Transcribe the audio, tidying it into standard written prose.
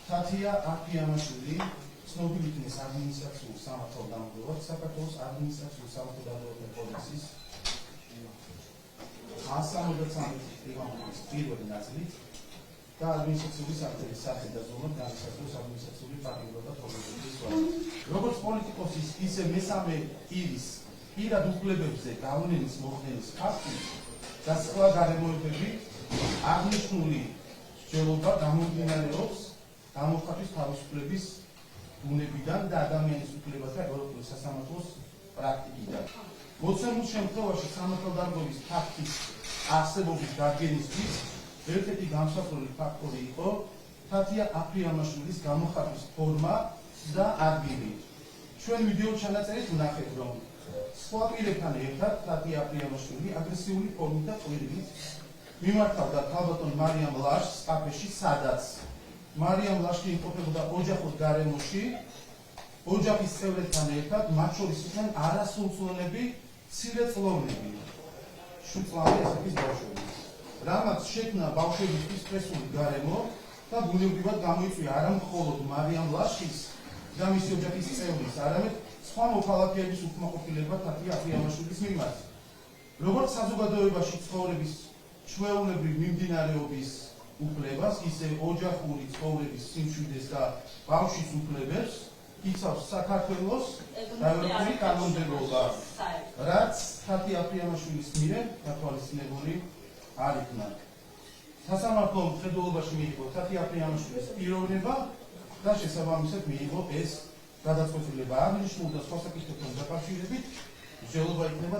თათია აფიამაშვილი ცნობილი იქნეს ადმინისტრაციულ სამართალდამცავად საქართველოს ადმინისტრაციულ სამართალდამცავთა კოდექსის 173 პრიმატურის პირველი ნაწილით და ადმინისტრაციული საფრთხის სახით დაზომოთ განსაზღვროს ადმინისტრაციული პატიმრობა და პრობლემების ვარდ. როგორც პოლიტიკოსის, ისე მესამე პირის პირად უფლებებზე გავლენის მოხდენის ფაქტი და სხვა გარემოებები აღნიშნული სჯელობა გამომდინარეობს გამოხატვის თავისუფლების ბუნებიდან და ადამიანის უფლებათა ევროპული სასამართლოს პრაქტიკიდან. მოცემულ შემთხვევაში სამართალდამცველის ფაქტის არსებობის დადგენისთვის ერთ-ერთი გამსახურებული ფაქტორი იყო თათია აფრიამაშვილის გამოხატვის ფორმა და ადგილი. ჩვენ ვიდეო ჩანაწერით ვნახეთ, რომ სხვა პირებთან ერთად თათია აფრიამაშვილი აგრესიული ფორმით და წვრილით მიმართავდა ქალბატონ მარიამ ლაშს კაფეში, სადაც მარიამ ლაში იმყოფებოდა ოჯახურ გარემოში, ოჯახის წევრებთან ერთად, მათ შორის იყვნენ არასრულწლოვნები, მცირეწლოვნები, 7 წლიანი ასაკის ბავშვები. რამაც შექმნა ბავშვებისთვის სტრესული გარემო და ბუნებრივად გამოიწვია არა მხოლოდ მარიამ ლაშის და მისი ოჯახის წევრის, არამედ სხვა მოქალაქეების უკმაყოფილება თათია აფრიამაშვილის მიმართ. როგორც საზოგადოებაში ცხოვრების ჩვეულებრივ მიმდინარეობის უფლებას, ისე ოჯახური ცხოვრების სიმშვიდეს და ბავშვის უფლებებს იცავს საქართველოს და ევროპული კანონმდებლობა, რაც თათია აფრიამაშვილის მიერ გათვალისწინებული არ იქნა. სასამართლომ მხედველობაში მიიღო თათია აფრიამაშვილის პიროვნება და შესაბამისად მიიღო ეს გადაწყვეტილება. აღნიშნულ და სხვა საკითხებთან დაკავშირებით მსჯელობა იქნება